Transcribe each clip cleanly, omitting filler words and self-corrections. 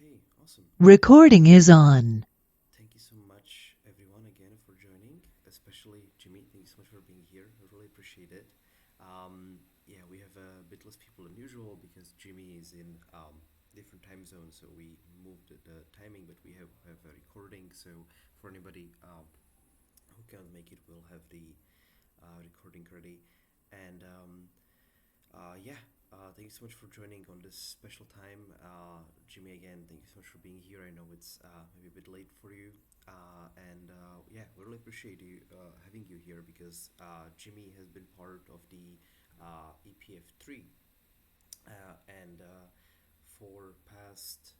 Okay, awesome. Recording is on. Thank you so much, everyone, again for joining, especially Jimmy. Thank you so much for being here. I really appreciate it. Yeah, we have a bit less people than usual because Jimmy is in different time zones, so we moved the timing, but we have a recording. So for anybody who can't make it, we'll have the recording ready. And yeah, thank you so much for joining on this special time. Jimmy, again, thank you so much for being here. I know it's maybe a bit late for you. Yeah, we really appreciate you having you here because Jimmy has been part of the EPF3 and for past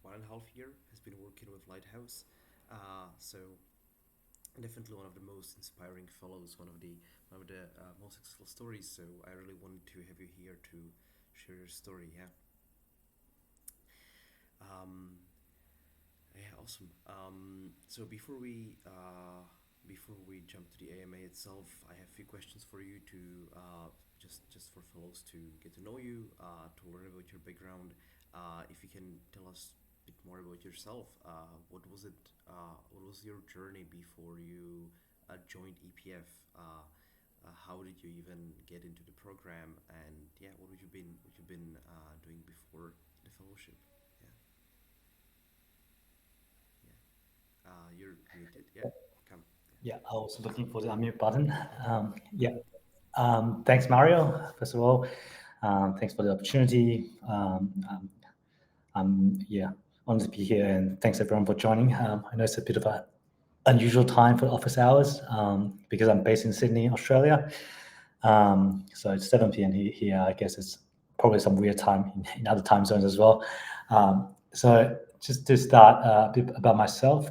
1.5 year has been working with Lighthouse. So definitely one of the most inspiring fellows, one of the most successful stories. So I really wanted to have you here to share your story. Yeah. Um, yeah. Awesome. So before we jump to the AMA itself, I have a few questions for you to just for fellows to get to know you, to learn about your background. If you can tell us a bit more about yourself, what was it? What was your journey before you joined EPF? How did you even get into the program? And yeah, what you've been doing before the fellowship? Yeah, you're muted. Yeah, come. Yeah, I was looking for the unmute button. Yeah, thanks, Mario. First of all, thanks for the opportunity. I'm honored to be here, and thanks everyone for joining. I know it's a bit of an unusual time for office hours because I'm based in Sydney, Australia. So it's 7 p.m. here. I guess it's probably some weird time in other time zones as well. So just to start a bit about myself.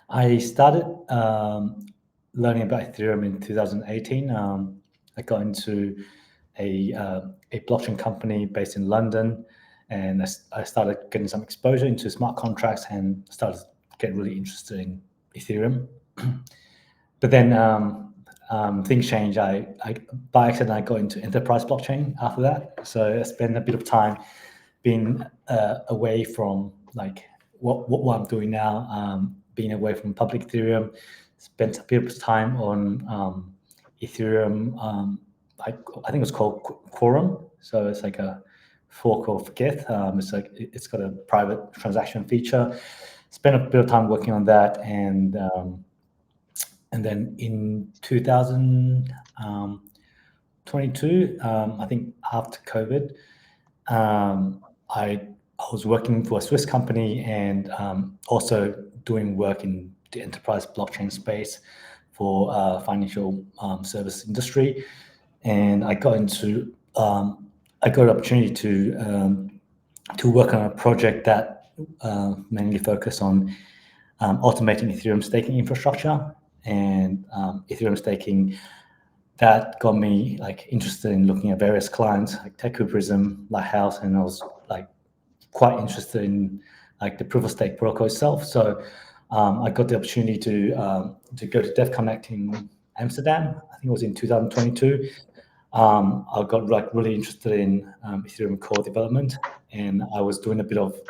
I started learning about Ethereum in 2018. I got into a blockchain company based in London, and I started getting some exposure into smart contracts and started getting really interested in Ethereum. But then things changed. I by accident I got into enterprise blockchain after that. So I spent a bit of time being away from like what I'm doing now, being away from public Ethereum. Spent a bit of time on Ethereum. I think it's called Quorum. So it's like a fork of Geth. It's got a private transaction feature. Spent a bit of time working on that, and then in 2022, I think after COVID, I was working for a Swiss company and also doing work in the enterprise blockchain space for financial service industry, and I got an opportunity to work on a project that mainly focused on automating Ethereum staking infrastructure and Ethereum staking. That got me like interested in looking at various clients like Teku, Prism, Lighthouse, and I was like quite interested in like the proof of stake protocol itself. So I got the opportunity to go to DevConnect in Amsterdam. I think it was in 2022. I got like really interested in Ethereum core development, and I was doing a bit of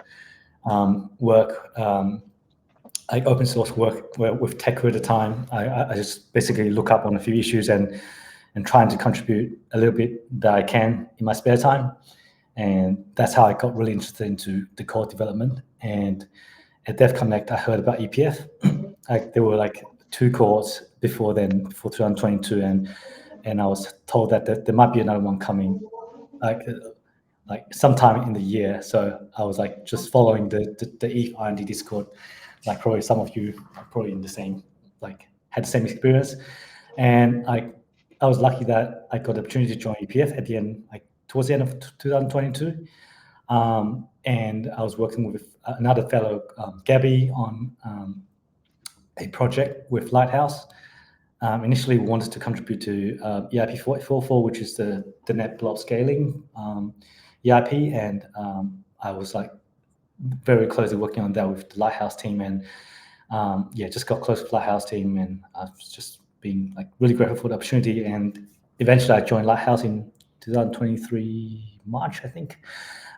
work, like open source work with Teku at the time. I just basically look up on a few issues and trying to contribute a little bit that I can in my spare time. And that's how I got really interested into the core development. And at DevConnect, I heard about EPF. Like there were like 2 cores before then, before 2022, and I was told that there might be another one coming, like sometime in the year. So I was like just following the ETH R&D Discord, like probably some of you are probably in the same, like had the same experience. And I was lucky that I got the opportunity to join EPF at the end, like towards the end of 2022. And I was working with another fellow, Gabby, on a project with Lighthouse. Initially, we wanted to contribute to EIP444, which is the net blob scaling EIP, and I was like very closely working on that with the Lighthouse team, and just got close with the Lighthouse team, and I've just been like really grateful for the opportunity. And eventually, I joined Lighthouse in 2023 March, I think.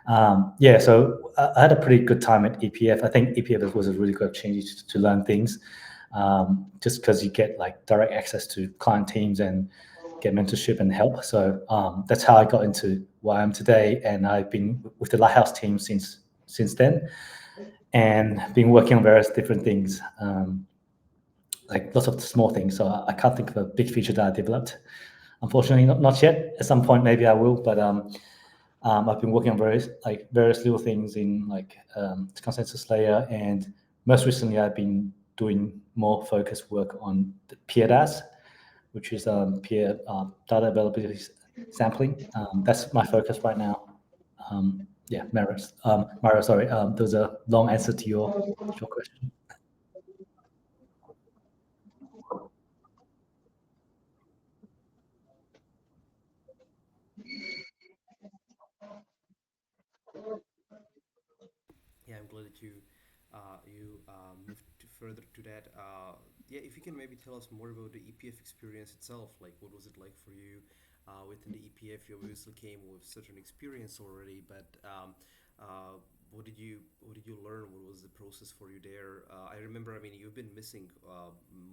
Yeah, so I had a pretty good time at EPF. I think EPF was a really good opportunity to learn things, just because you get like direct access to client teams and get mentorship and help. So that's how I got into where I am today, and I've been with the Lighthouse team since then, and been working on various different things, like lots of small things. So I can't think of a big feature that I developed. Unfortunately, not yet. At some point, maybe I will, but I've been working on various little things in like consensus layer, and most recently I've been doing more focused work on the peer DAS, which is peer data availability sampling. That's my focus right now. Yeah, Mario, sorry, there's a long answer to your question. Yeah, I'm glad that you moved further to that. Yeah, if you can maybe tell us more about the EPF experience itself, like what was it like for you within the EPF? You obviously came with certain experience already, but what did you learn? What was the process for you there? I remember, I mean, you've been missing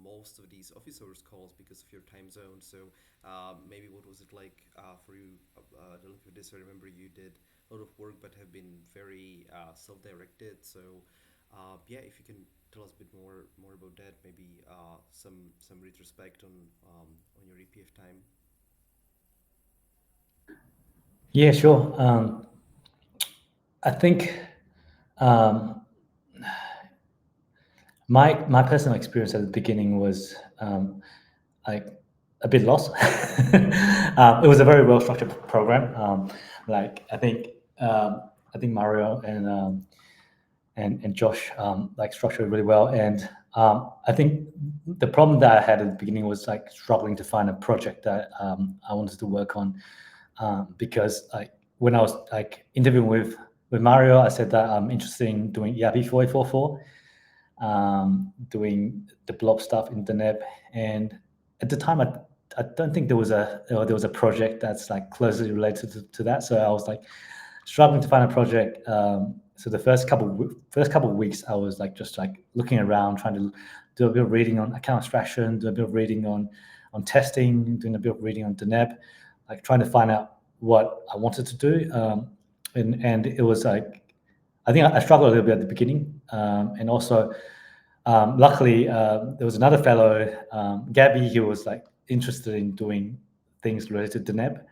most of these officers' calls because of your time zone. So maybe what was it like for you dealing with this? I remember you did a lot of work, but have been very self-directed. So, yeah, if you can tell us a bit more about that, maybe some retrospect on your EPF time. Yeah, sure. I think um, my personal experience at the beginning was like a bit lost. It was a very well structured program. Like I think Mario and Josh like structured it really well. And I think the problem that I had at the beginning was like struggling to find a project that I wanted to work on, because like when I was like interviewing with Mario, I said that I'm interested in doing ERP 444, doing the blob stuff in the NEB. And at the time, I don't think there was a project that's like closely related to that. So I was like struggling to find a project. So the first couple of weeks, I was like just like looking around, trying to do a bit of reading on account abstraction, do a bit of reading on testing, doing a bit of reading on the NEB, like trying to find out what I wanted to do. And it was like I think I struggled a little bit at the beginning, and also luckily, there was another fellow, Gabby, who was like interested in doing things related to NEB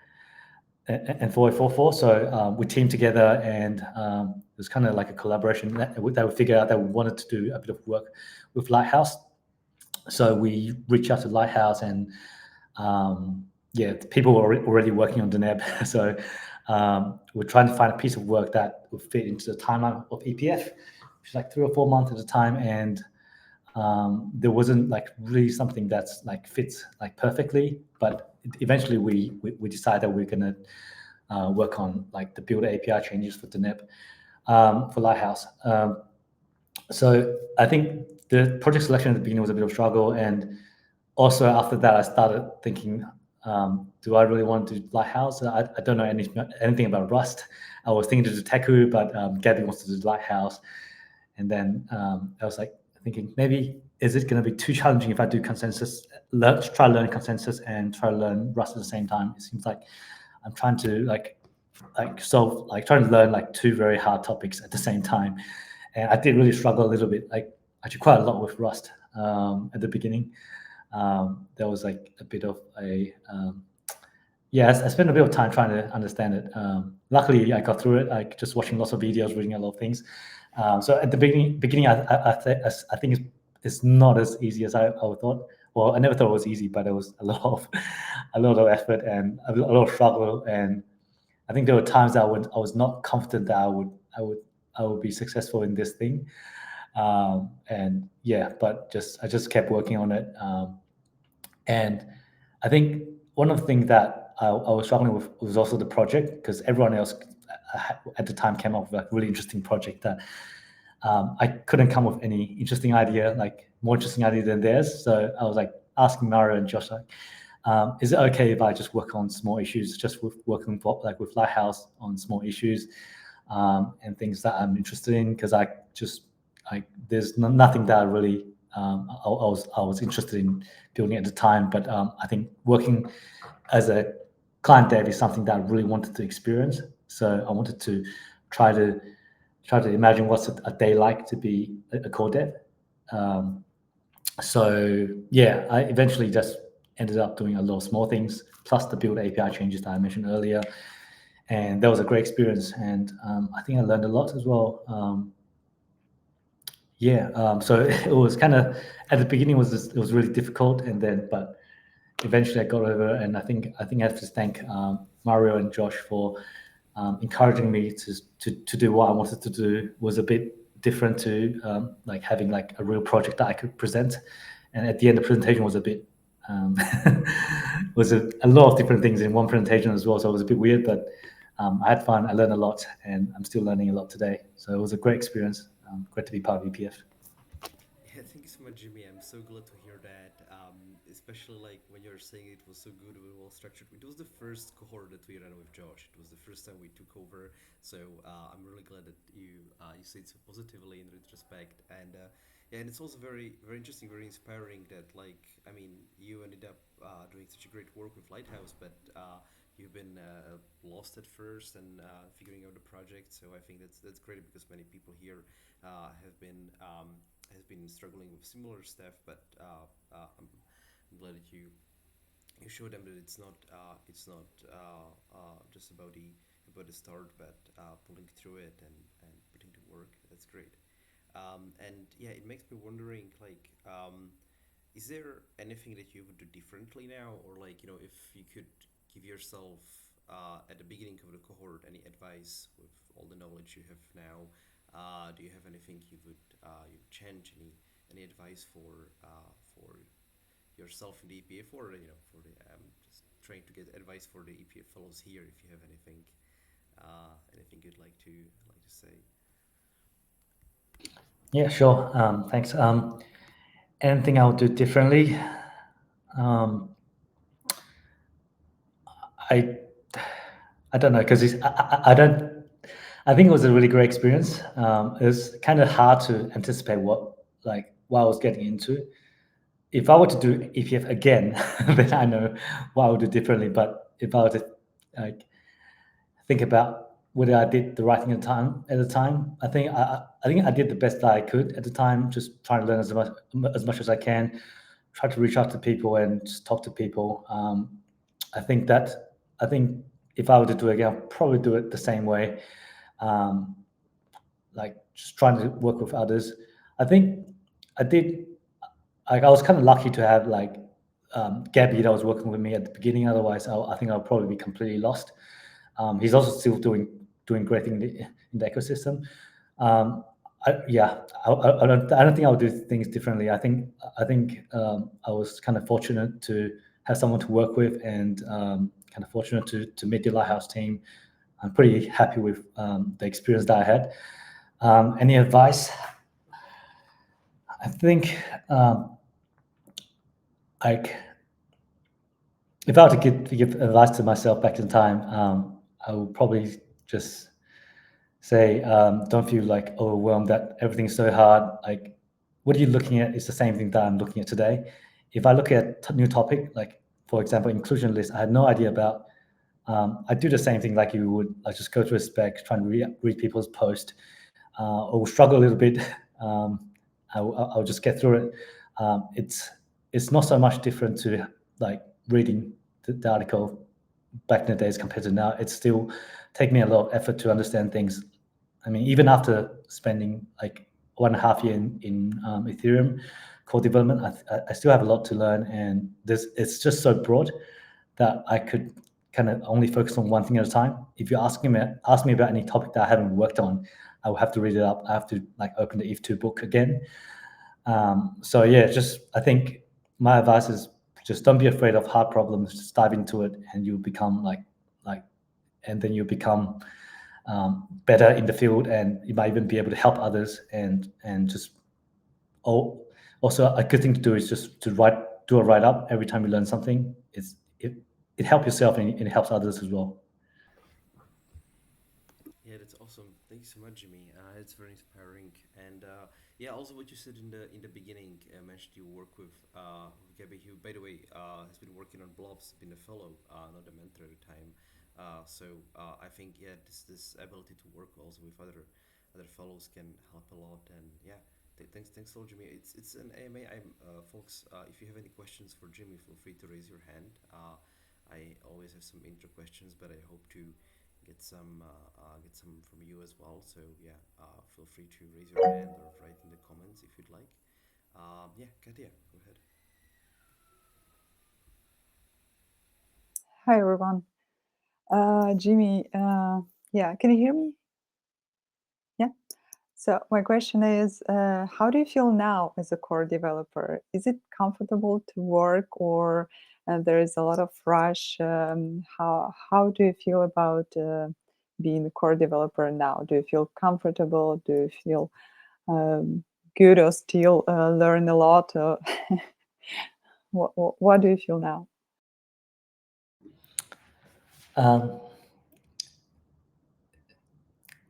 and 444. So we teamed together, and it was kind of like a collaboration that we figured out that we wanted to do a bit of work with Lighthouse. So we reached out to Lighthouse, and yeah, people were already working on the NEB. So we're trying to find a piece of work that would fit into the timeline of EPF, which is like 3 or 4 months at a time. And there wasn't like really something that's like fits like perfectly, but eventually we decided that we're gonna work on like the build API changes for the NEB, for Lighthouse. So I think the project selection at the beginning was a bit of a struggle, and also after that I started thinking, do I really want to do Lighthouse? I don't know anything about Rust. I was thinking to do Teku, but Gabby wants to do Lighthouse. And then I was like thinking, maybe is it going to be too challenging if I do consensus, try to learn consensus and try to learn Rust at the same time? It seems like I'm trying to trying to learn like two very hard topics at the same time. And I did really struggle a little bit, like actually quite a lot with Rust at the beginning. There was like a bit of a yeah, I spent a bit of time trying to understand it. Luckily, I got through it, like just watching lots of videos, reading a lot of things. So at the beginning, I think it's not as easy as I would thought. Well, I never thought it was easy, but it was a lot of a lot of effort and a lot of struggle. And I think there were times that I was not confident that I would be successful in this thing. And yeah, but I just kept working on it. And I think one of the things that I was struggling with was also the project, because everyone else at the time came up with a really interesting project that I couldn't come up with any interesting idea, like more interesting idea than theirs. So I was like asking Mario and Josh, like, is it okay if I just work on small issues, just with working with Lighthouse on small issues? and things that I'm interested in, because I just there's nothing that I really I was interested in building at the time. But I think working as a client dev is something that I really wanted to experience. So I wanted to try to imagine what's a day like to be a core dev. Um, so yeah, I eventually just ended up doing a lot of small things, plus the build API changes that I mentioned earlier, and that was a great experience. And I think I learned a lot as well. So it was kind of, at the beginning it was really difficult, and then but eventually I got over it. And I have to thank Mario and Josh for encouraging me to do what I wanted to do. Was a bit different to like having like a real project that I could present. And at the end, the presentation was a bit um, was a lot of different things in one presentation as well. So it was a bit weird, but I had fun. I learned a lot, and I'm still learning a lot today. So it was a great experience. Great to be part of EPF. Yeah, thank you so much, Jimmy. I'm so glad to hear that. Especially like when you're saying it was so good, we well structured. It was the first cohort that we ran with Josh. It was the first time we took over. So I'm really glad that you say it so positively in retrospect. And yeah, and it's also very interesting, very inspiring that like I mean you ended up doing such a great work with Lighthouse, but you've been lost at first and figuring out the project. So I think that's great because many people here have been has been struggling with similar stuff. But I'm glad that you show them that it's not just about the start, but pulling through it and putting to work. That's great. And yeah, it makes me wondering like is there anything that you would do differently now, or like if you could give yourself at the beginning of the cohort any advice with all the knowledge you have now? Do you have anything you would change? Any advice for yourself in the EPF, or for the just trying to get advice for the EPF fellows here? If you have anything you'd like to say. Yeah, sure. Thanks. Anything I would do differently? Um, I I don't know, because I don't. I think it was a really great experience. It was kind of hard to anticipate what I was getting into. If I were to do EPF again, then I know what I would do differently. But if I were to like think about whether I did the right thing at the time, I think I did the best that I could at the time, just trying to learn as much as I can, try to reach out to people and just talk to people. I think that I think if I were to do it again, I'll probably do it the same way, um, like just trying to work with others. I think I did. Like I was kind of lucky to have like Gabby that was working with me at the beginning. Otherwise, I think I'll probably be completely lost. He's also still doing great thing in the ecosystem. Um, I don't think I'll do things differently. I think I was kind of fortunate to have someone to work with, and kind of fortunate to meet the Lighthouse team. I'm pretty happy with the experience that I had. Any advice? I think like if I were to give advice to myself back in time, I would probably just say, don't feel like overwhelmed that everything's so hard. Like, what are you looking at is the same thing that I'm looking at today. If I look at a new topic, like for example, inclusion list, I had no idea about. I do the same thing like you would. I just go through a spec, try and read people's post, or struggle a little bit. I'll just get through it. It's not so much different to like reading the article back in the days compared to now. It's still take me a lot of effort to understand things. I mean, even after spending like 1.5 years in Ethereum core development, I still have a lot to learn, and this it's just so broad that I could kind of only focus on one thing at a time. If you ask me about any topic that I haven't worked on, I will have to read it up. I have to like open the ETH2 book again. So yeah, just I think my advice is just don't be afraid of hard problems. Just dive into it, and you'll become like, and then you become better in the field, and you might even be able to help others. And just also a good thing to do is just to do a write up every time you learn something. It helps yourself, and it helps others as well. Yeah, that's awesome. thank you so much, Jimmy. It's very inspiring, and yeah, also what you said in the beginning, mentioned you work with Gabby, who, by the way, has been working on blobs, been a fellow, not a mentor at the time. So I think, yeah, this ability to work also with other fellows can help a lot, and yeah. Thanks a lot, Jimmy. It's an AMA. Folks. If you have any questions for Jimmy, feel free to raise your hand. I always have some intro questions, but I hope to get some from you as well. So yeah, feel free to raise your hand or write in the comments if you'd like. Yeah, Katia, go ahead. Hi, everyone. Jimmy, yeah, can you hear me? Yeah. So my question is, how do you feel now as a core developer? Is it comfortable to work, or there is a lot of rush? How do you feel about being a core developer now? Do you feel comfortable? Do you feel um, good, or still learn a lot? What do you feel now? Um,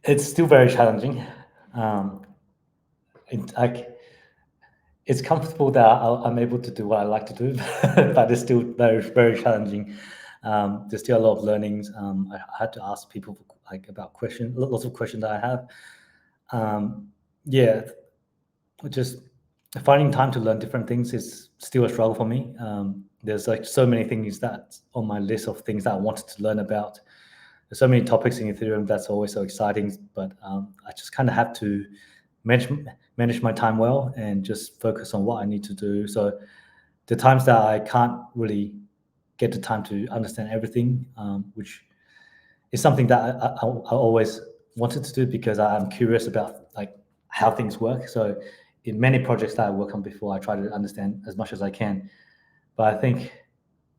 it's still very challenging. Um, it's comfortable that I'm able to do what I like to do, but it's still very challenging. There's still a lot of learnings. I had to ask people like about questions, lots of questions that I have. Yeah, just finding time to learn different things is still a struggle for me. There's like so many things that on my list of things that I wanted to learn about. There's so many topics in Ethereum that's always so exciting, but I just kind of have to manage manage my time well and just focus on what I need to do. So the times that I can't really get the time to understand everything, which is something that I always wanted to do because I'm curious about like how things work. So in many projects that I work on before, I try to understand as much as I can. But I think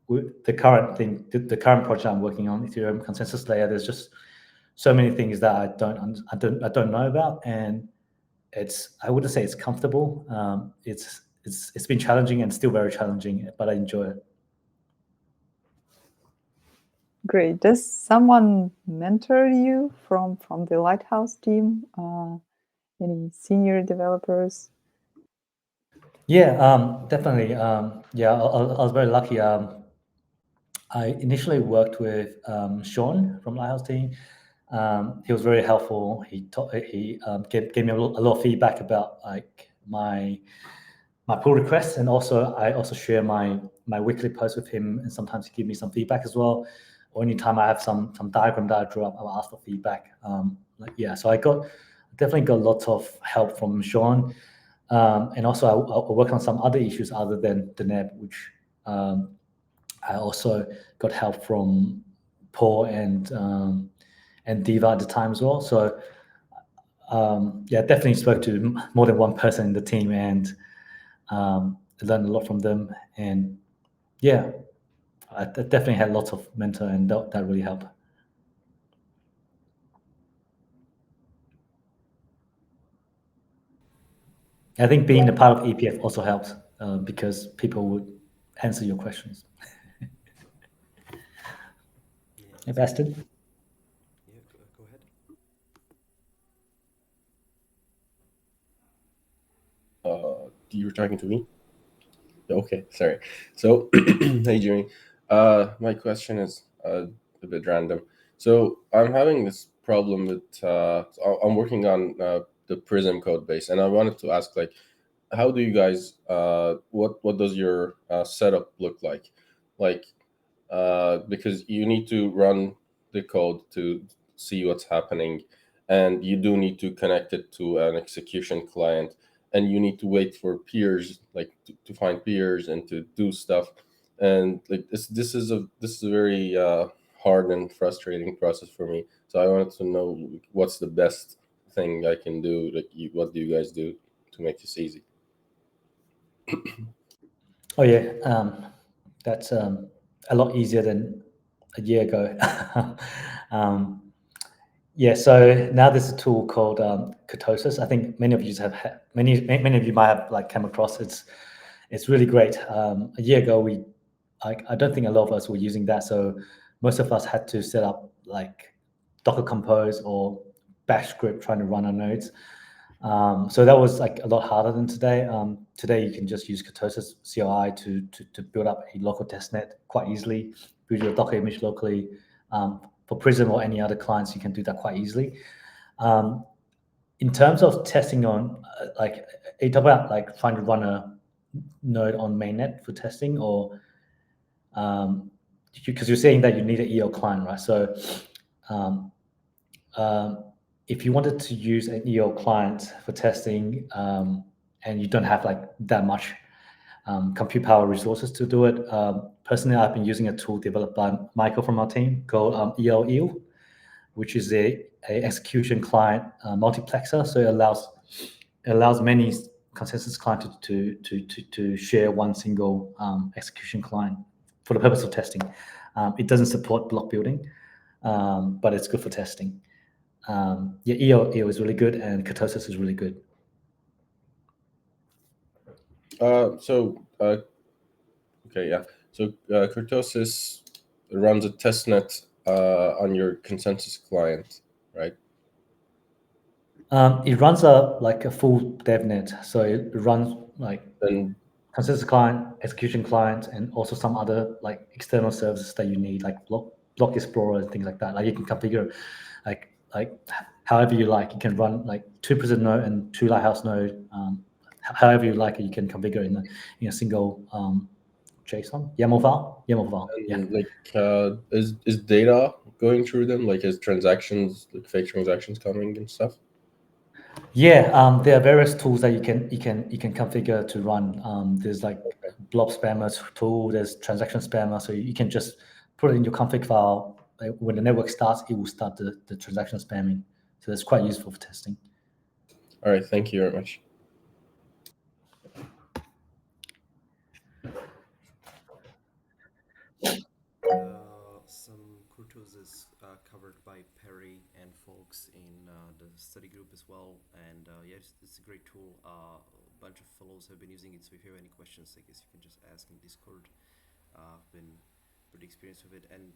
with the current project I'm working on, Ethereum consensus layer, there's just so many things that I don't know about, and I wouldn't say it's comfortable. It's been challenging and still very challenging, but I enjoy it. Great. Does someone mentor you from the Lighthouse team? Any senior developers? Yeah, definitely. Yeah, I was very lucky. I initially worked with Sean from Lighthouse team. He was very helpful. He gave me a lot of feedback about like my pull requests, and also I also share my weekly posts with him, and sometimes he give me some feedback as well. Or anytime I have some diagram that I drew up, I'll ask for feedback. Yeah, so I definitely got lots of help from Sean, and also I worked on some other issues other than the NEB, which I also got help from Paul and Diva at the time as well. So yeah, definitely spoke to more than one person in the team, and learned a lot from them. And yeah, I definitely had lots of mentor, and that really helped. I think being a part of EPF also helps because people would answer your questions. Yeah, Hey, that's great. Baston. Yeah, go ahead. You were talking to me? Okay, sorry. So, hey Jimmy. My question is a bit random. So I'm having this problem with I'm working on the Prism code base, and I wanted to ask like, how do you guys what does your setup look like? Like, because you need to run the code to see what's happening, and you do need to connect it to an execution client, and you need to wait for peers, like to find peers and to do stuff, and like this is a very hard and frustrating process for me. So I wanted to know what's the best thing I can do. Like, what do you guys do to make this easy? Oh yeah, that's a lot easier than a year ago. um, Yeah, so now there's a tool called Ketosis. I think many of you many of you might have like come across. It's really great. A year ago, I don't think a lot of us were using that, so most of us had to set up like Docker Compose or bash script trying to run our nodes. So that was like a lot harder than today. Today you can just use Kurtosis CLI to build up a local testnet quite easily, build your Docker image locally. For Prism or any other clients, you can do that quite easily. In terms of testing on, like, you talk about like trying to run a node on mainnet for testing, or because you're saying that you need an EO client, right? So um, if you wanted to use an EO client for testing, and you don't have like that much compute power resources to do it, personally, I've been using a tool developed by Michael from our team called EO, which is a execution client multiplexer. So it allows many consensus clients to share one single execution client for the purpose of testing. It doesn't support block building, but it's good for testing. Yeah, EO is really good, and Kurtosis is really good. Okay, yeah. So Kurtosis runs a testnet on your consensus client, right? It runs like a full DevNet, so it runs like And consensus client, execution client, and also some other like external services that you need, like block explorer and things like that. Like you can configure like however you like. You can run like 2 Prism node and 2 Lighthouse node. However you like it, you can configure in a single JSON YAML file. Yeah. like, is data going through them? Like, is transactions, like fake transactions coming and stuff? Yeah, there are various tools that you can configure to run. There's like blob spammer tool. There's transaction spammer, so you can just put it in your config file. Like, when the network starts, it will start the transaction spamming. So it's quite useful for testing. All right, thank you very much. Some Kurtosis covered by Perry and folks in the study group as well. And yes, it's a great tool. A bunch of fellows have been using it. So if you have any questions, I guess you can just ask in Discord. I've been pretty experienced with it. And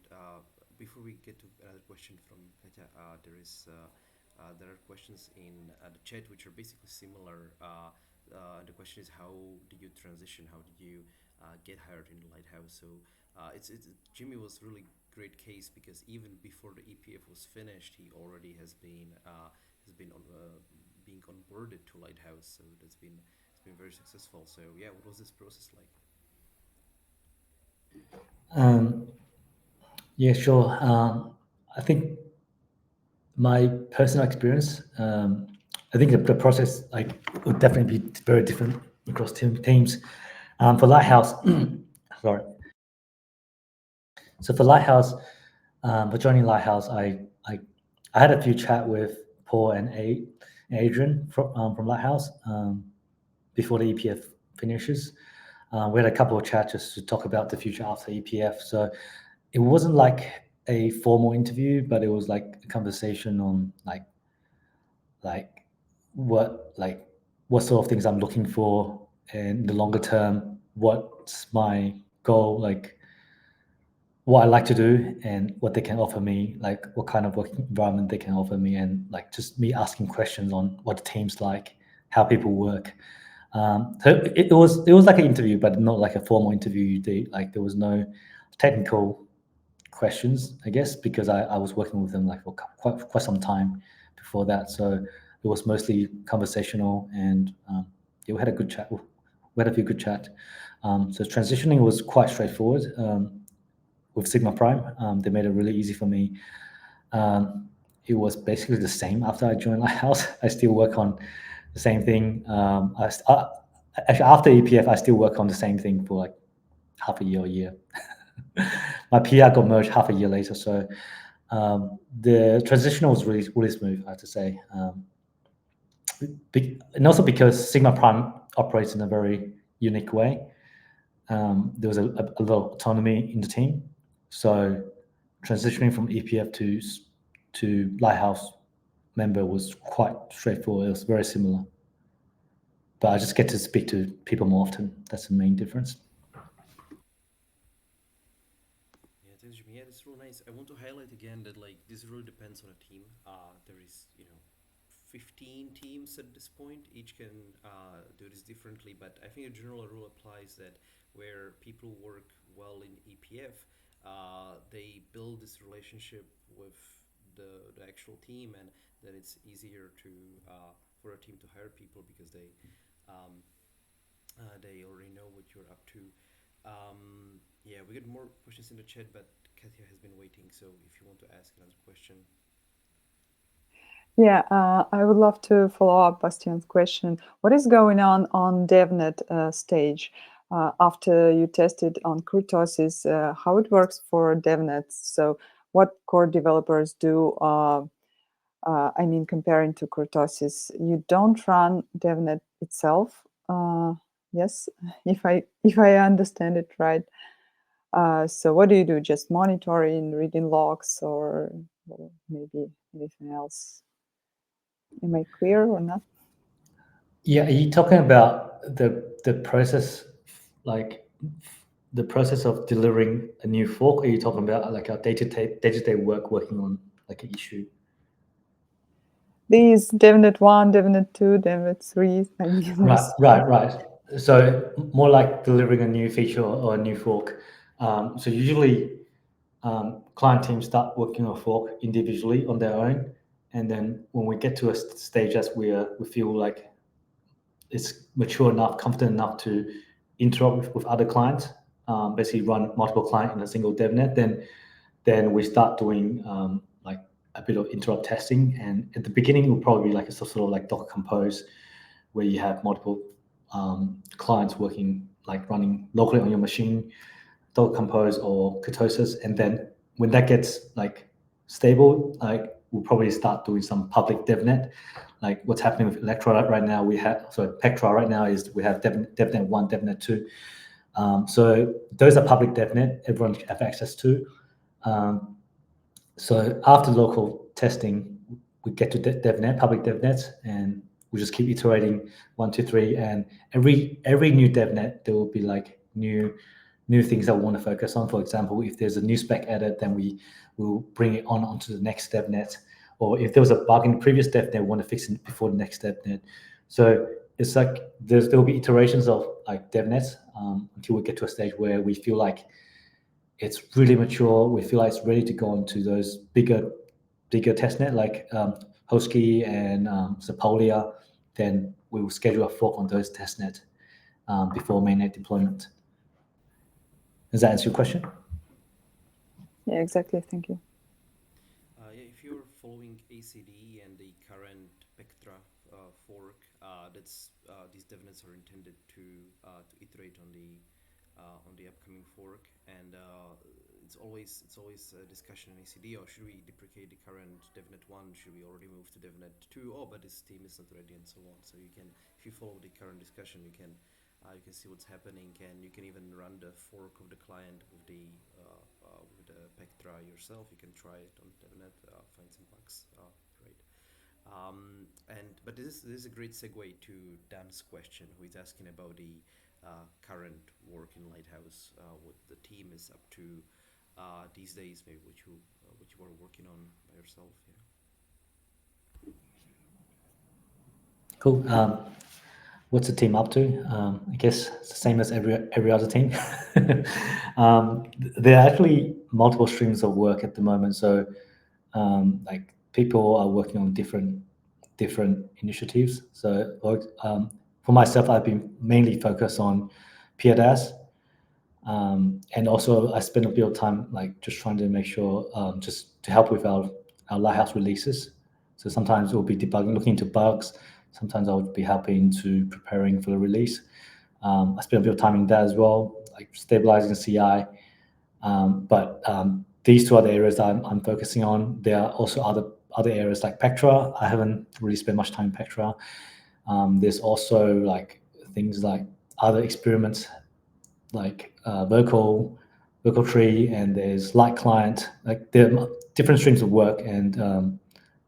before we get to another question from Katya, there are questions in the chat which are basically similar. The question is, how did you transition? How did you get hired in Lighthouse? So Jimmy was really great case because even before the EPF was finished, he already has been on being onboarded to Lighthouse. So it's been very successful. So yeah, what was this process like? Yeah, sure. I think my personal experience, I think the process like would definitely be very different across teams. For Lighthouse, sorry. So for Lighthouse, for joining Lighthouse, I had a few chat with Paul and Adrian from Lighthouse before the EPF finishes. We had a couple of chats just to talk about the future after EPF. So it wasn't like a formal interview, but it was like a conversation on like what sort of things I'm looking for in the longer term, what's my goal, like what I like to do and what they can offer me, like what kind of working environment they can offer me, and like just me asking questions on what the team's like, how people work. So it was like an interview, but not like a formal interview. Like there was no technical questions, I guess, because I was working with them like for quite some time before that. So it was mostly conversational, and yeah, we had a good chat. We had a few good chat. So transitioning was quite straightforward. With Sigma Prime, they made it really easy for me. It was basically the same after I joined Lighthouse. I still work on the same thing. Actually, after EPF, I still work on the same thing for like half a year. My PR got merged half a year later, so the transition was really smooth, I have to say. And also because Sigma Prime operates in a very unique way. There was a lot of autonomy in the team, so transitioning from EPF to Lighthouse member was quite straightforward. It was very similar, but I just get to speak to people more often. That's the main difference. Yeah, thanks, Jimmy. Yeah, that's really nice. I want to highlight again that like this really depends on a team. There is 15 teams at this point. Each can do this differently, but I think a general rule applies that where people work well in EPF, they build this relationship with the actual team, and then it's easier to for a team to hire people because um, they already know what you're up to. Yeah, we got more questions in the chat, but Katya has been waiting. So if you want to ask another question, Yeah, I would love to follow up Bastian's question. What is going on DevNet stage after you tested on kurtosis? How it works for DevNets? So, what core developers do? I mean, comparing to kurtosis, you don't run DevNet itself. Yes, if I understand it right. So, what do you do? Just monitoring, reading logs, or maybe anything else? Am I clear or not? Yeah, are you talking about the process, like the process of delivering a new fork? Or are you talking about like our day-to-day work working on like an issue? These DevNet 1, DevNet 2, DevNet 3, I mean, Right, this. right. So more like delivering a new feature or a new fork. So usually client teams start working on a fork individually on their own, and then when we get to a stage as we feel like it's mature enough, confident enough to interrupt with other clients, basically run multiple clients in a single DevNet, then we start doing like a bit of interrupt testing. And at the beginning, it will probably be like a sort of like Docker Compose, where you have multiple clients working, like running locally on your machine, Docker Compose or Kurtosis. And then when that gets like stable, like we'll probably start doing some public DevNet. Like what's happening with Electra right now, Pectra right now is we have DevNet 1, DevNet 2. So those are public DevNet, everyone can have access to. So after local testing, we get to DevNet, public DevNet, and we just keep iterating 1, 2, 3, and every new DevNet there will be like new things that we want to focus on. For example, if there's a new spec added, then we will bring it onto the next DevNet, or if there was a bug in the previous DevNet, we want to fix it before the next DevNet. So it's like there will be iterations of like DevNets until we get to a stage where we feel like it's really mature. We feel like it's ready to go into those bigger testnet like Hosky and Zapolia. Then we will schedule a fork on those testnet before mainnet deployment. Does that answer your question? Yeah, exactly. Thank you. yeah, if you're following ACD and the current Pectra fork, that's these DevNets are intended to iterate on the upcoming fork, and it's always a discussion in ACD. Or should we deprecate the current DevNet 1? Should we already move to DevNet 2? Oh, but this team is not ready, and so on. So you can, if you follow the current discussion, you can see what's happening, and you can even run the fork of the client with the Pectra yourself. You can try it on DevNet, find some bugs, right? But this is a great segue to Dan's question, who is asking about the current work in Lighthouse, what the team is up to these days, maybe what you are working on by yourself. Yeah. Cool. What's the team up to? I guess it's the same as every other team. There are actually multiple streams of work at the moment. So like people are working on different initiatives. So for myself, I've been mainly focused on PDAS. And also I spend a bit of time like just trying to make sure just to help with our Lighthouse releases. So sometimes we'll be debugging, looking into bugs. Sometimes I'll be helping to preparing for the release. I spend a bit of time in that as well, like stabilizing CI. But these two are the areas that I'm focusing on. There are also other areas like Pectra. I haven't really spent much time in Pectra. There's also like things like other experiments like vocal tree, and there's light client. Like there are different streams of work, and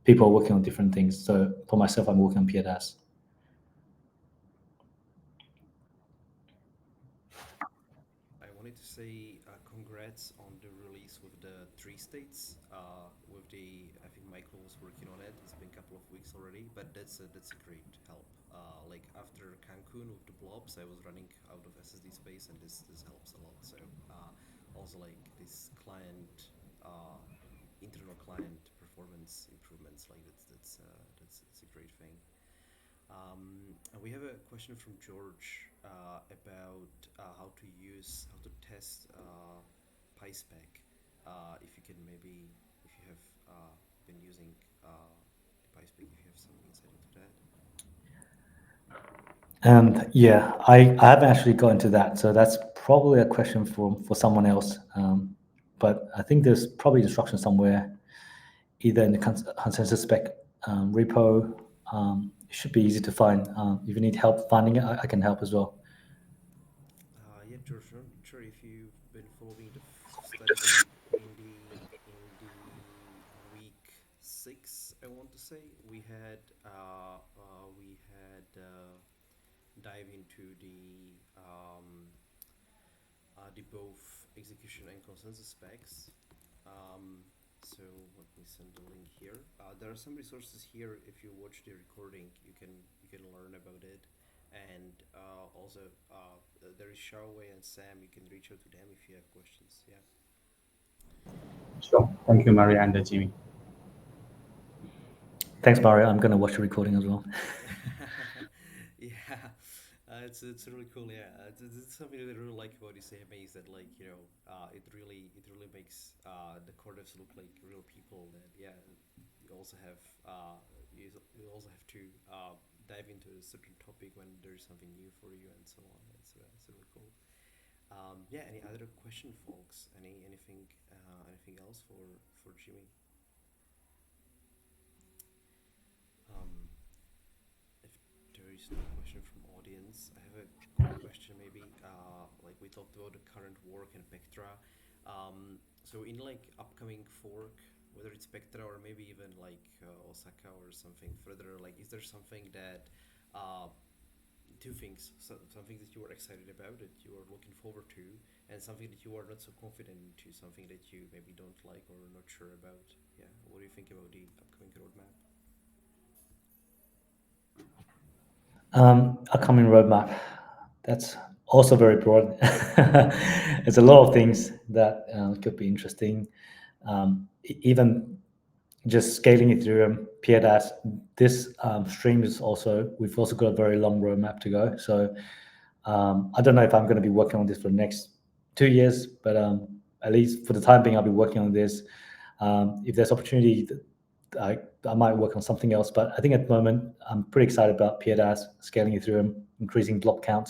people are working on different things. So for myself, I'm working on PDAS. I wanted to say congrats on the release with the 3 states. I think Michael was working on it. It's been a couple of weeks already, but that's a great help. Like after Cancun with the blobs, I was running out of SSD space, and this helps a lot. So also like this client, internal client performance improvements, like that's a great thing. And we have a question from George about how to test PySpec. If you can maybe, if you have been using PySpec, if you have some insight into that. Yeah, I haven't actually got into that, so that's probably a question for someone else. But I think there's probably instructions somewhere, either in the consensus spec repo. It should be easy to find. If you need help finding it, I can help as well. Yeah, George, I'm not sure if you've been following the study in the week 6. I want to say we had dive into the both execution and consensus specs. So let me send the link here. There are some resources here. If you watch the recording, you can learn about it. And also, there is Xiaowei and Sam. You can reach out to them if you have questions. Yeah. Sure. Thank you, Maria and Jimmy. Thanks, Mario. I'm going to watch the recording as well. Yeah, it's really cool. Yeah, it's something that I really like about this AMA is that like it really makes the core devs look like real people. That yeah, you also have you also have to dive into a certain topic when there's something new for you and so on. It's really cool. Yeah. Any other question, folks? Anything else for Jimmy? Um, if there is no question from audience, I have a quick question maybe. Like we talked about the current work and Pectra. So in like upcoming fork, whether it's Pectra or maybe even like Osaka or something further, like is there something that two things, something that you are excited about, that you are looking forward to, and something that you are not so confident into, something that you maybe don't like or not sure about? Yeah, what do you think about the upcoming roadmap? Upcoming roadmap. That's also very broad. There's a lot of things that could be interesting. Even just scaling Ethereum, PRDAS. This stream is also, we've also got a very long roadmap to go. So I don't know if I'm going to be working on this for the next 2 years, but at least for the time being, I'll be working on this. If there's opportunity, I might work on something else. But I think at the moment, I'm pretty excited about PRDAS, scaling Ethereum, increasing block count.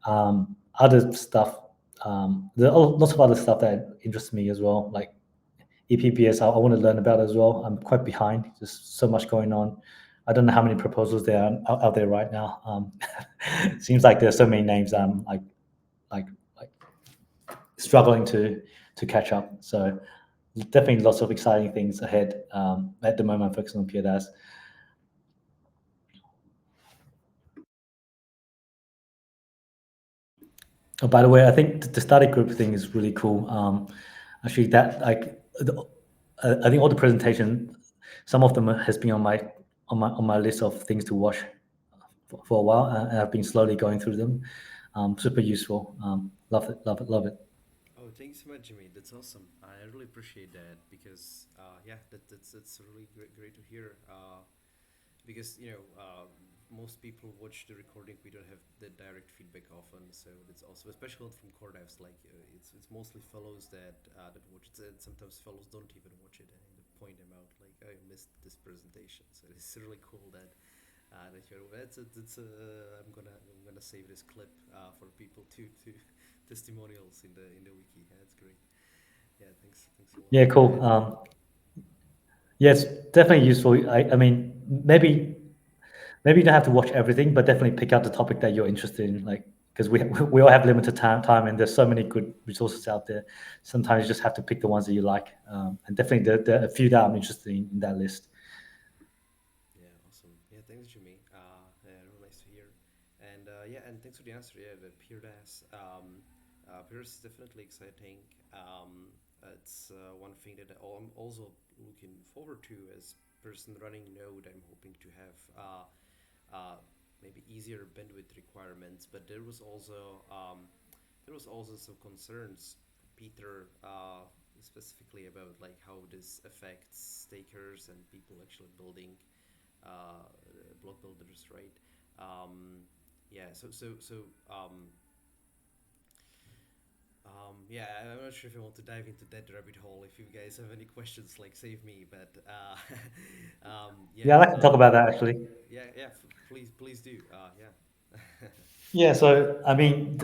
Other stuff, there are lots of other stuff that interests me as well, like EPPS, I want to learn about as well. I'm quite behind. There's so much going on. I don't know how many proposals there are out there right now. Seems like there's so many names. Like struggling to catch up. So definitely lots of exciting things ahead. At the moment, I'm focusing on PRDAS. Oh, by the way, I think the study group thing is really cool. Actually, that I think all the presentation, some of them has been on my list of things to watch for a while, and I've been slowly going through them. Super useful. Love it, love it, love it. Oh, thanks so much, Jimmy. That's awesome. I really appreciate that because, yeah, that's really great to hear. Because most people watch the recording. We don't have the direct feedback often, so it's also, especially from core devs. Like it's mostly fellows that watch it, and sometimes fellows don't even watch it and point them out like, oh, I missed this presentation. So it's really cool that you're. I'm gonna save this clip for people to testimonials in the wiki. Yeah, that's great. Yeah, thanks a lot. Yeah, cool. Yeah, it's definitely useful. I mean, maybe you don't have to watch everything, but definitely pick out the topic that you're interested in. Like, because we all have limited time, and there's so many good resources out there. Sometimes you just have to pick the ones that you like, and definitely there are a few that I'm interested in that list. Yeah, awesome. Yeah, thanks, Jimmy. Yeah, really nice to hear. And yeah, and thanks for the answer. Yeah, the PeerDAS. PeerDAS is definitely exciting. It's one thing that I'm also looking forward to as person running Node, I'm hoping to have maybe easier bandwidth requirements. But there was also some concerns, Peter, specifically about like how this affects stakers and people actually building block builders, right? Yeah. Yeah, I'm not sure if I want to dive into that rabbit hole. If you guys have any questions, like save me. But Yeah, yeah, I like to talk about that actually. yeah. Please do. Yeah. Yeah, so I mean,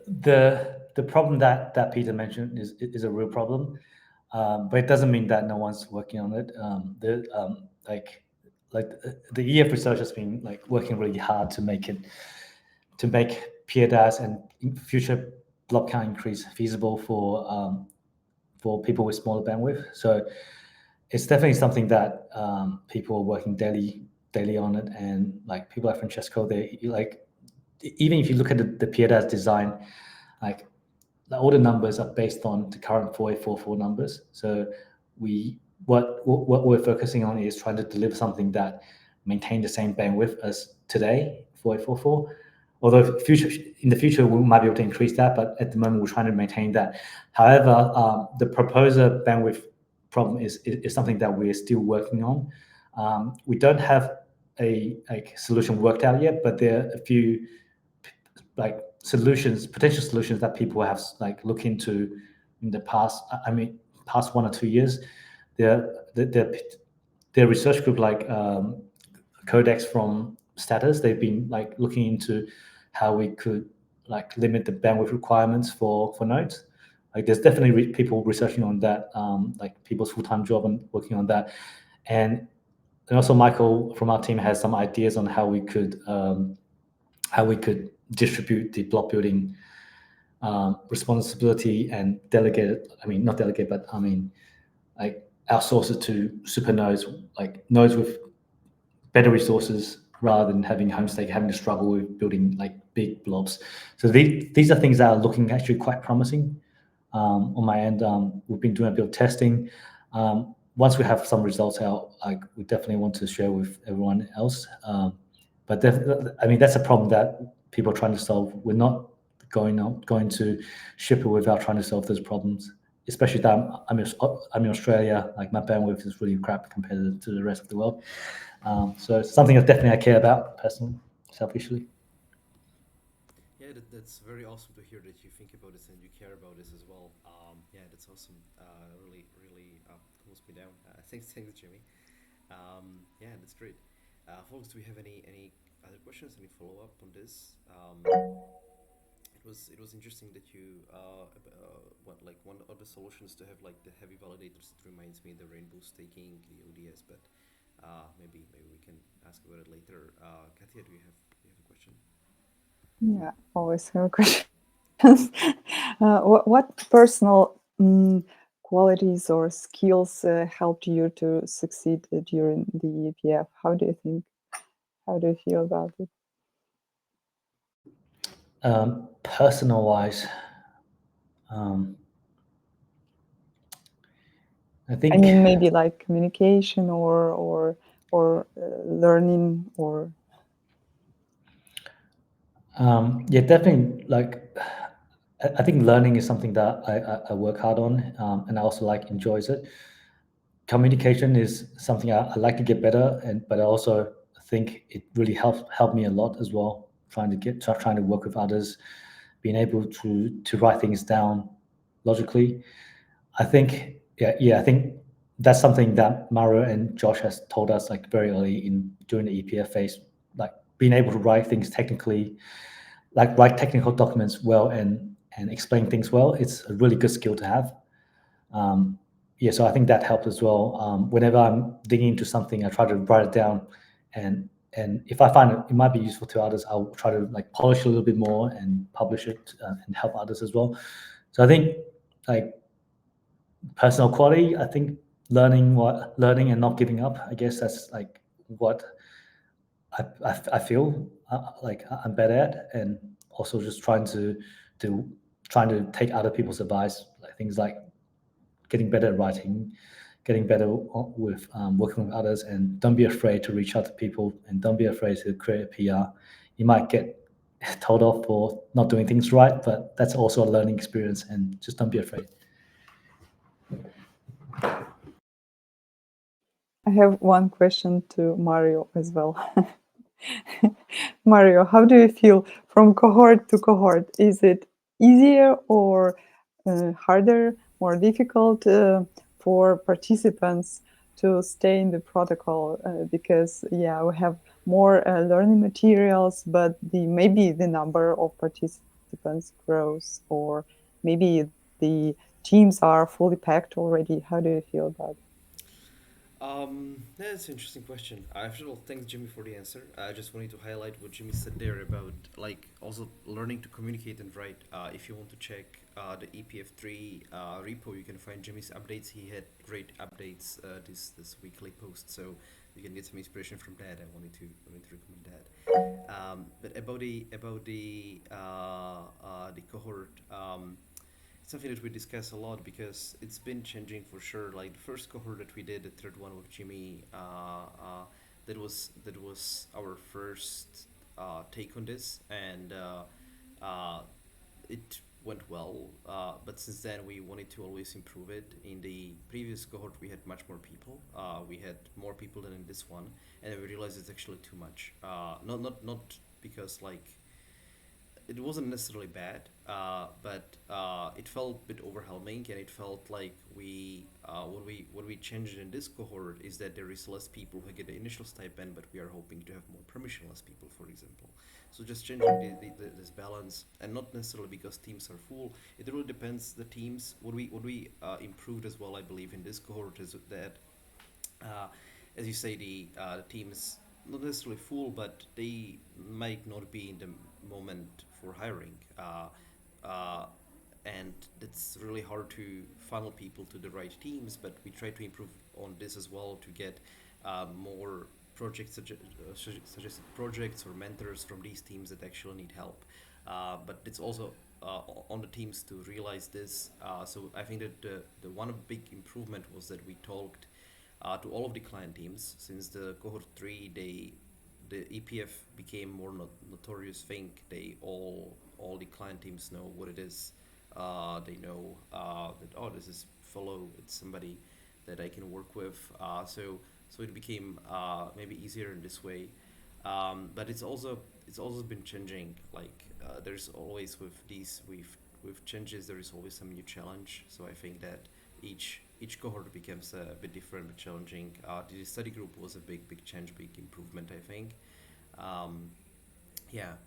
the problem that Peter mentioned is a real problem, but it doesn't mean that no one's working on it. The EF research has been like working really hard to make PDAS and future block count increase feasible for people with smaller bandwidth. So it's definitely something that people are working daily on it, and like people like Francesco, they like even if you look at the PDAS design, like all the numbers are based on the current 4844 numbers. So what we're focusing on is trying to deliver something that maintain the same bandwidth as today 4844. Although in the future we might be able to increase that, but at the moment we're trying to maintain that. However, the proposer bandwidth problem is something that we're still working on. We don't have a solution worked out yet, but there are a few like potential solutions that people have like looked into in the past. I mean, past 1 or 2 years. Their research group like Codex from Status, they've been like looking into how we could like limit the bandwidth requirements for nodes. Like there's definitely people researching on that, like people's full-time job and working on that, and also Michael from our team has some ideas on how we could distribute the block building responsibility and delegate it. I mean, not delegate, but I mean, like outsource it to super nodes, like nodes with better resources rather than having Homestake having to struggle with building like big blobs. So these are things that are looking actually quite promising. On my end, we've been doing a bit of testing. Once we have some results out, like we definitely want to share with everyone else. But I mean, that's a problem that people are trying to solve. We're not going to ship it without trying to solve those problems. Especially that I'm in Australia. Like my bandwidth is really crap compared to the rest of the world. So it's something that definitely I care about personally, selfishly. Yeah, that's very awesome to hear that you think about this and you care about this as well. Yeah, that's awesome. Really cools me down. Thanks, Jimmy. Yeah, that's great. Folks, do we have any other questions? Any follow up on this? It was interesting that you what like one of the solutions to have like the heavy validators. It reminds me of the rainbow staking, the ODS, but maybe we can ask about it later. Katia, do you have a question? Yeah, always have questions. What personal qualities or skills helped you to succeed during the EPF? How do you think? How do you feel about it? Personal wise, I think. I mean, maybe like communication or learning or. Yeah, definitely. Like, I think learning is something that I work hard on, and I also like enjoys it. Communication is something I like to get better, but I also think it really helped me a lot as well. Trying to work with others, being able to write things down logically. I think I think that's something that Mario and Josh has told us like very early during the EPF phase, like being able to write things technically, like write technical documents well and explain things well. It's a really good skill to have. So I think that helped as well. Whenever I'm digging into something, I try to write it down, and if I find it might be useful to others, I'll try to like polish it a little bit more and publish it and help others as well. So I think like personal quality, I think learning and not giving up. I guess that's like what I feel like I'm better at, and also just trying to take other people's advice, like things like getting better at writing, getting better with working with others, and don't be afraid to reach out to people, and don't be afraid to create a PR. You might get told off for not doing things right, but that's also a learning experience, and just don't be afraid. I have one question to Mario as well. Mario, how do you feel from cohort to cohort? Is it easier or harder, more difficult for participants to stay in the protocol? Because yeah, we have more learning materials, but maybe the number of participants grows, or maybe the teams are fully packed already. How do you feel about it? That's an interesting question. First of all, thanks Jimmy for the answer. I just wanted to highlight what Jimmy said there about like also learning to communicate and write. If you want to check the EPF3 repo, you can find Jimmy's updates. He had great updates this weekly post, so you can get some inspiration from that. I wanted to recommend that. But about the cohort. It's something that we discuss a lot because it's been changing for sure. Like the first cohort that we did, the third one with Jimmy, that was our first take on this, and it went well. But since then, we wanted to always improve it. In the previous cohort, we had much more people. We had more people than in this one, and then we realized it's actually too much. Not because like it wasn't necessarily bad, but it felt a bit overwhelming, and it felt like what we changed in this cohort is that there is less people who get the initial stipend, but we are hoping to have more permissionless people, for example. So just changing this balance, and not necessarily because teams are full. It really depends the teams. What we improved as well, I believe, in this cohort is that uh, as you say, the team is not necessarily full, but they might not be in the moment for hiring. Uh, and it's really hard to funnel people to the right teams, but we try to improve on this as well to get more suggested projects or mentors from these teams that actually need help. But it's also on the teams to realize this. So I think that the one big improvement was that we talked to all of the client teams. Since the cohort 3, the EPF became more notorious thing. They all the client teams know what it is. They know that, oh, this is follow. It's somebody that I can work with. So it became maybe easier in this way. But it's also been changing. Like there's always with changes, there is always some new challenge. So I think that each cohort becomes a bit different, but challenging. The study group was a big change, big improvement, I think. Um, yeah,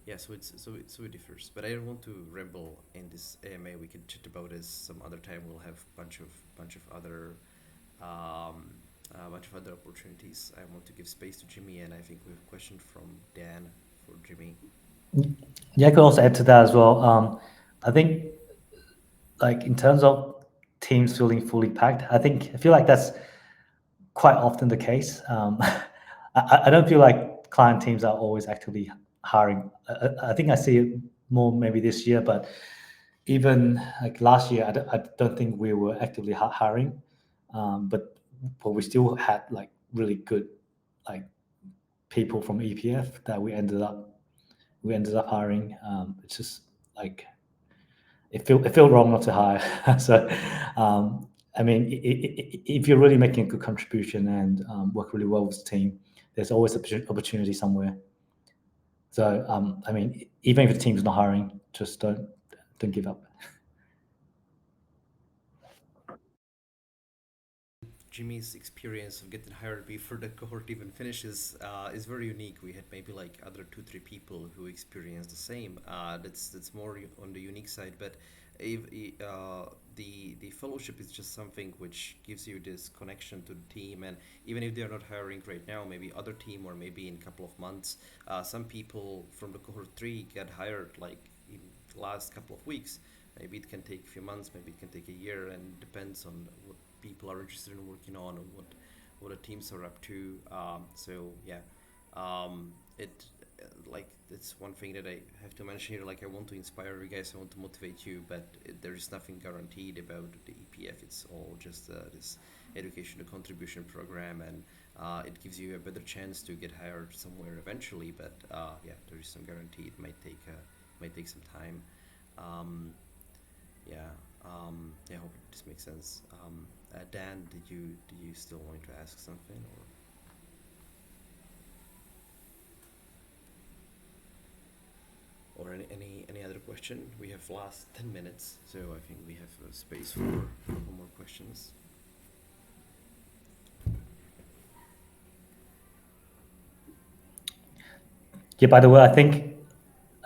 yeah. So it differs. But I don't want to ramble in this AMA. We can chat about this some other time. We'll have um, bunch of other opportunities. I want to give space to Jimmy, and I think we have a question from Dan for Jimmy. Yeah, I could also add to that as well. I think, like in terms of teams feeling fully packed, I feel like that's quite often the case. I don't feel like client teams are always actively hiring. I think I see it more maybe this year, but even like last year, I don't think we were actively hiring, but we still had like really good like people from EPF that we ended up hiring. It's just like it felt wrong not to hire. So, I mean, if you're really making a good contribution and work really well with the team, there's always opportunity somewhere. So, I mean, even if the team's not hiring, just don't give up. Jimmy's experience of getting hired before the cohort even finishes is very unique. We had maybe like other 2 3 people who experienced the same. That's more on the unique side. But if the fellowship is just something which gives you this connection to the team, and even if they are not hiring right now, maybe other team or maybe in a couple of months, some people from the cohort 3 get hired like in the last couple of weeks. Maybe it can take a few months, maybe it can take a year, and depends on what people are interested in working on and what the teams are up to. So yeah, it like that's one thing that I have to mention here. Like, I want to inspire you guys, I want to motivate you, but there is nothing guaranteed about the EPF. It's all just this education to contribution program, and it gives you a better chance to get hired somewhere eventually. But yeah, there is some guarantee. It might take some time. Um, yeah. Yeah. I hope this makes sense. Dan, did you still want to ask something, or any other question? We have last 10 minutes, so I think we have space for a couple more questions. Yeah. By the way, I think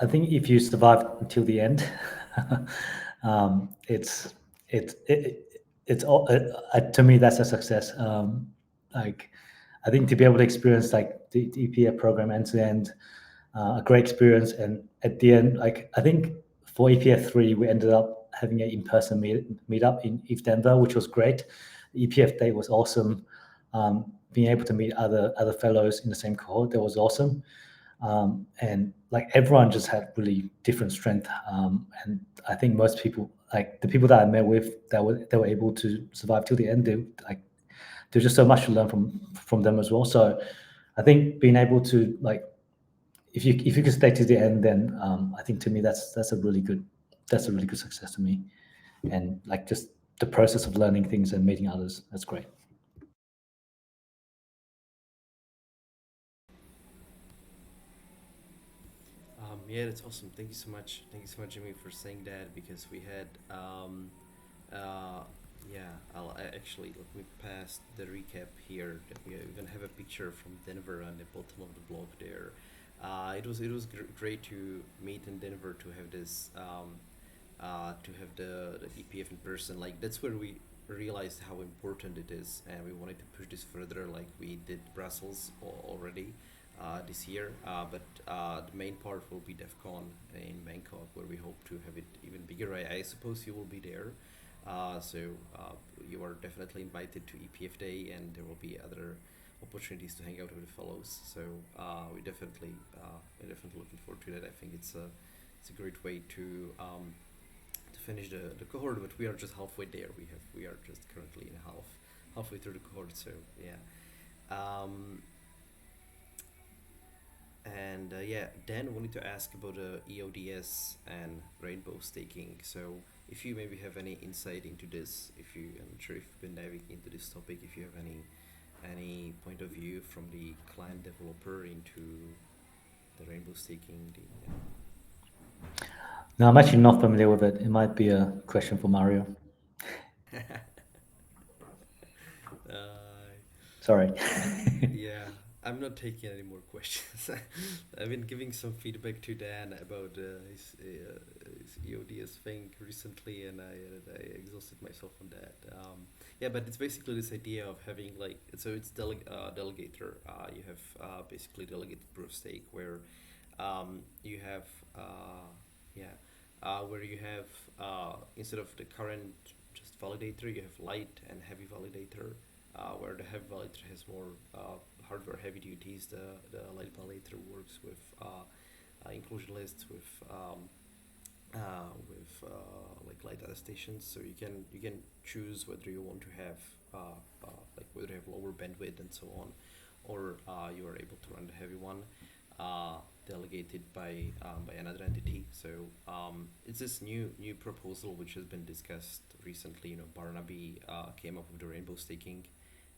if you survive until the end, it's it's all to me that's a success. Like I think to be able to experience like the EPA program end to end, a great experience, and at the end, like I think for EPF3 we ended up having an in-person meetup in East Denver, which was great. The EPF day was awesome. Being able to meet other fellows in the same cohort, that was awesome. And like everyone just had really different strength. And I think most people, like the people that I met with, they were able to survive till the end. There's just so much to learn from them as well. So I think being able to like, if you can stay to the end, then I think to me that's a really good success to me. And like just the process of learning things and meeting others, that's great. Yeah, that's awesome. Thank you so much. Thank you so much, Jimmy, for saying that, because we had, uh, yeah, actually, let me pass the recap here. That we even have a picture from Denver on the bottom of the blog there. Great to meet in Denver, to have this, to have the EPF in person. Like, that's where we realized how important it is, and we wanted to push this further. Like, we did Brussels already this year, but the main part will be DEF CON in Bangkok, where we hope to have it even bigger. I suppose you will be there, so you are definitely invited to EPF Day, and there will be other opportunities to hang out with the fellows. So we're definitely looking forward to that. I think it's a great way to finish the cohort, but we are just halfway there. We are just currently in halfway through the cohort. So yeah. Um, and yeah, Dan wanted to ask about EODS and rainbow staking. So if you maybe have any insight into this, I'm not sure if you've been diving into this topic, if you have any point of view from the client developer into the rainbow staking. No, I'm actually not familiar with it. It might be a question for Mario. Sorry. Yeah, I'm not taking any more questions. I've been giving some feedback to Dan about his EODS thing recently, and I exhausted myself on that. Yeah, but it's basically this idea of having like, so it's delegator. You have basically delegated proof of stake, where you have yeah, where you have instead of the current just validator, you have light and heavy validator. Where the heavy validator has more hardware heavy duties, the light validator works with inclusion lists, like light attestations. So you can choose whether you want to have like whether you have lower bandwidth and so on, or you are able to run the heavy one delegated by another entity. So it's this new proposal which has been discussed recently. Barnaby came up with the rainbow staking,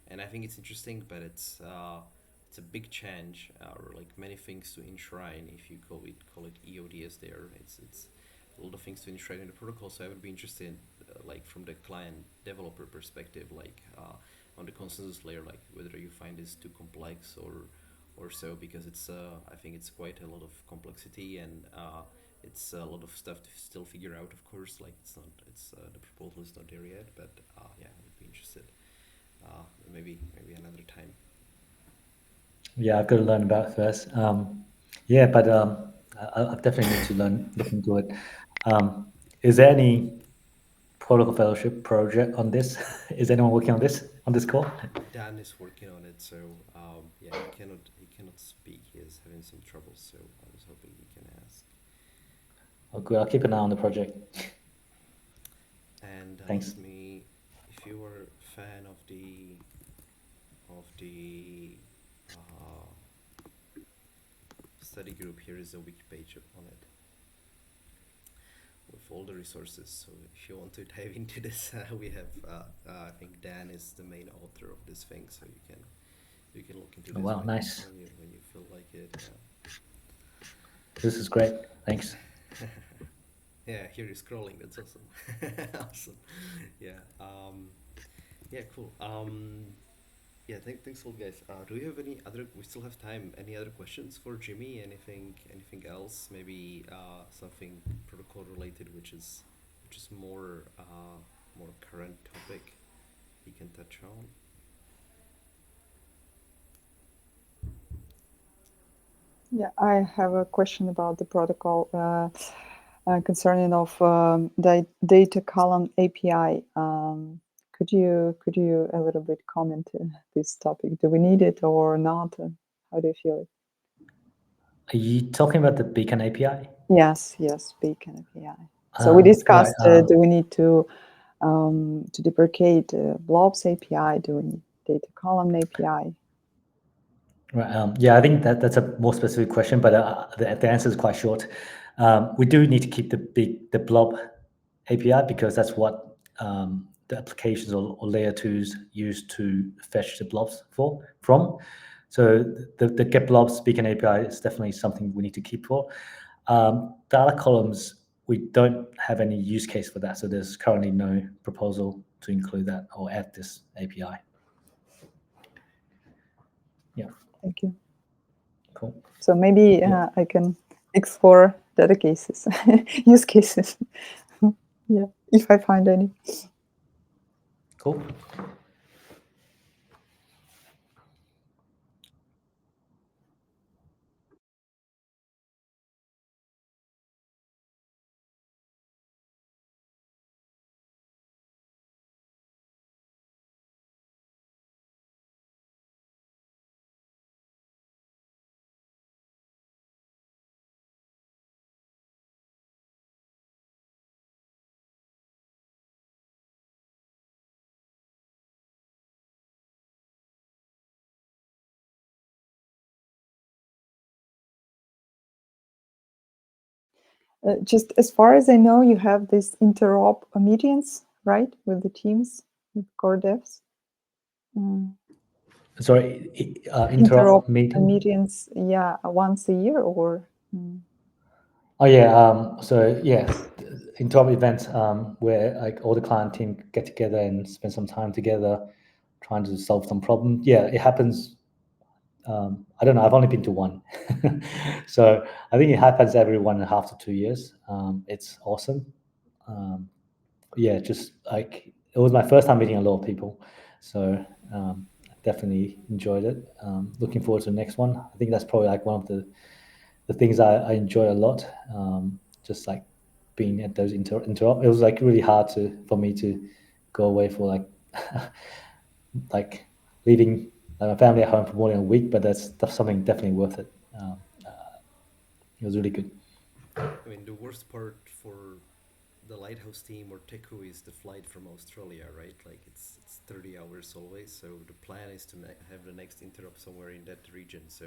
and I think it's interesting, but it's a big change, or like many things to enshrine. If you call it EODS, there it's a lot of things to enshrine in the protocol. So I would be interested, like from the client developer perspective, like on the consensus layer, like whether you find this too complex or so, because it's I think it's quite a lot of complexity, and it's a lot of stuff to still figure out. Of course, like it's the proposal is not there yet, but yeah, I would be interested. Maybe another time. Yeah, I've got to learn about it first. Yeah, but I definitely need to look into it. Is there any protocol fellowship project on this? Is anyone working on this? on this call? Dan is working on it, so yeah, he cannot speak. He is having some trouble, so I was hoping he can ask. Oh, good. I'll keep an eye on the project. And Thanks. let me, if you were a fan of the study group, here is a wiki page on it with all the resources. So if you want to dive into this, we have I think Dan is the main author of this thing, so you can look into Oh, this wow, nice. when you feel like it. This is great. Thanks. Yeah, here you're scrolling. That's awesome. Awesome. Yeah. Yeah. Cool. Yeah. Thanks, all guys. Do we have any other? We still have time. Any other questions for Jimmy? Anything else? Maybe something protocol related, which is more current topic we can touch on. Yeah, I have a question about the protocol concerning of the data column API. Could you a little bit comment this topic? Do we need it or not? How do you feel it? Are you talking about the Beacon API? Yes, Beacon API. So we discussed, right, do we need to deprecate blobs API? Do we need data column API? Right. Yeah, I think that's a more specific question, but the answer is quite short. We do need to keep the blob API because that's what the applications or layer twos use to fetch the blobs from. So the get blobs beacon API is definitely something we need to keep for. Data columns, we don't have any use case for that, so there's currently no proposal to include that or add this API. Yeah. Thank you. Cool. So maybe I can explore data cases, use cases. Yeah, if I find any. Cool. Just as far as I know, you have this interop meetings, right, with the teams, with core devs. Sorry, Interop interrupt meeting. meetings, yeah, once a year or. Oh yeah. So yeah, interrupt events where like all the client team get together and spend some time together, trying to solve some problem. Yeah, it happens. I don't know. I've only been to one, so I think it happens every 1.5 to 2 years. It's awesome. Yeah, just like it was my first time meeting a lot of people, so definitely enjoyed it. Looking forward to the next one. I think that's probably like one of the things I enjoy a lot. Just like being at those interrupt. It was like really hard for me to go away for like like leaving my family at home for more than a week, but that's something definitely worth it. It was really good. I mean, the worst part for the Lighthouse team or Teku is the flight from Australia, right? Like it's 30 hours always. So the plan is to have the next interrupt somewhere in that region. So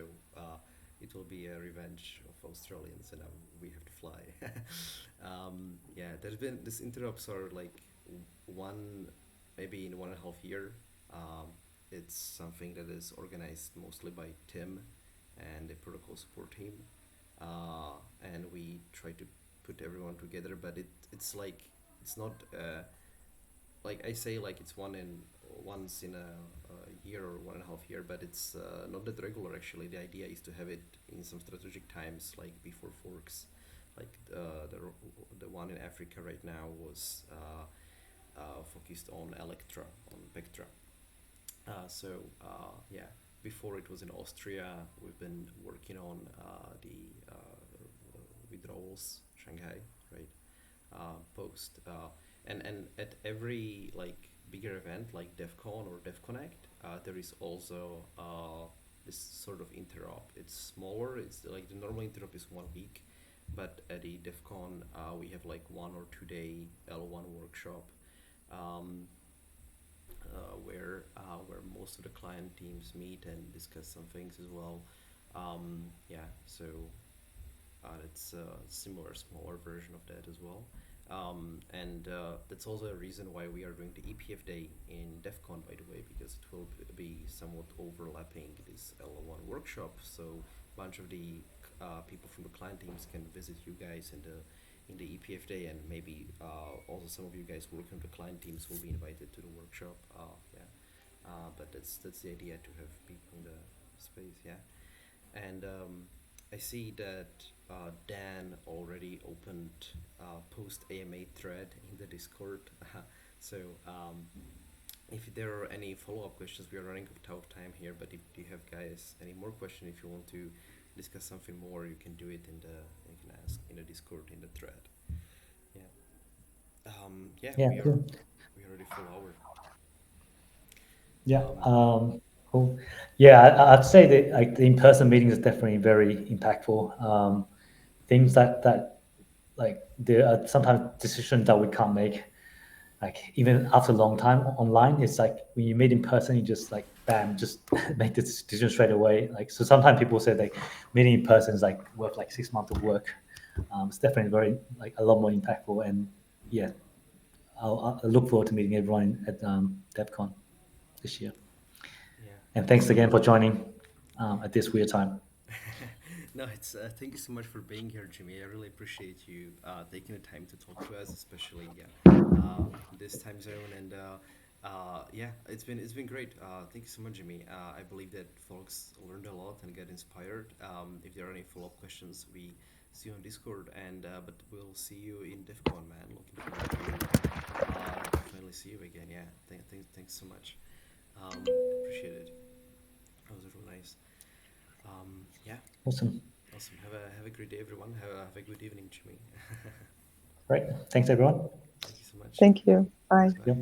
it will be a revenge of Australians, and now we have to fly. Yeah, there's been these interrupts are like one maybe in 1.5 year. It's something that is organized mostly by Tim and the protocol support team, and we try to put everyone together, but it's like it's not like I say like it's once in a year or 1.5 year, but it's not that regular actually. The idea is to have it in some strategic times like before forks, like the one in Africa right now was focused on Electra, on Vectra. Yeah, before it was in Austria. We've been working on the withdrawals, Shanghai, right? Post and at every like bigger event like DevCon or DevConnect, there is also this sort of interop. It's smaller. It's like the normal interop is 1 week, but at the DevCon we have like 1 or 2 day L1 workshop. Um, where most of the client teams meet and discuss some things as well. Yeah, so it's a similar, smaller version of that as well. And that's also a reason why we are doing the EPF day in DEF CON, by the way, because it will be somewhat overlapping this L1 workshop. So a bunch of the people from the client teams can visit you guys in the EPF day, and maybe also some of you guys working on the client teams will be invited to the workshop. Yeah, but that's the idea, to have people in the space. Yeah, and I see that Dan already opened post AMA thread in the Discord. So if there are any follow-up questions, we are running out of time here. But if you have guys any more questions, if you want to discuss something more, you can do it you can ask in the Discord in the thread. Yeah. Yeah. Yeah, We are cool. already full hour. Yeah. Cool. Yeah, I'd say that like the in-person meetings is definitely very impactful. Things that like there are sometimes decisions that we can't make, like even after a long time online. It's like when you meet in person, you just like bam, just make the decision straight away. Like so, sometimes people say like meeting in person is like worth like 6 months of work. It's definitely very like a lot more impactful, and yeah, I'll look forward to meeting everyone at DevCon this year. Yeah. And thanks again for joining at this weird time. No, it's thank you so much for being here, Jimmy. I really appreciate you taking the time to talk to us, especially this time zone. And yeah, it's been great. Thank you so much, Jimmy. I believe that folks learned a lot and get inspired. If there are any follow-up questions, we see you on Discord, and but we'll see you in DevCon, man. Looking forward to finally see you again. Yeah, thanks so much. Appreciate it. That was really nice. Yeah. Awesome. Awesome. Have a great day, everyone. Have a good evening, Jimmy. Right. Thanks, everyone. Thank you so much. Thank you. Bye. Bye. Yep.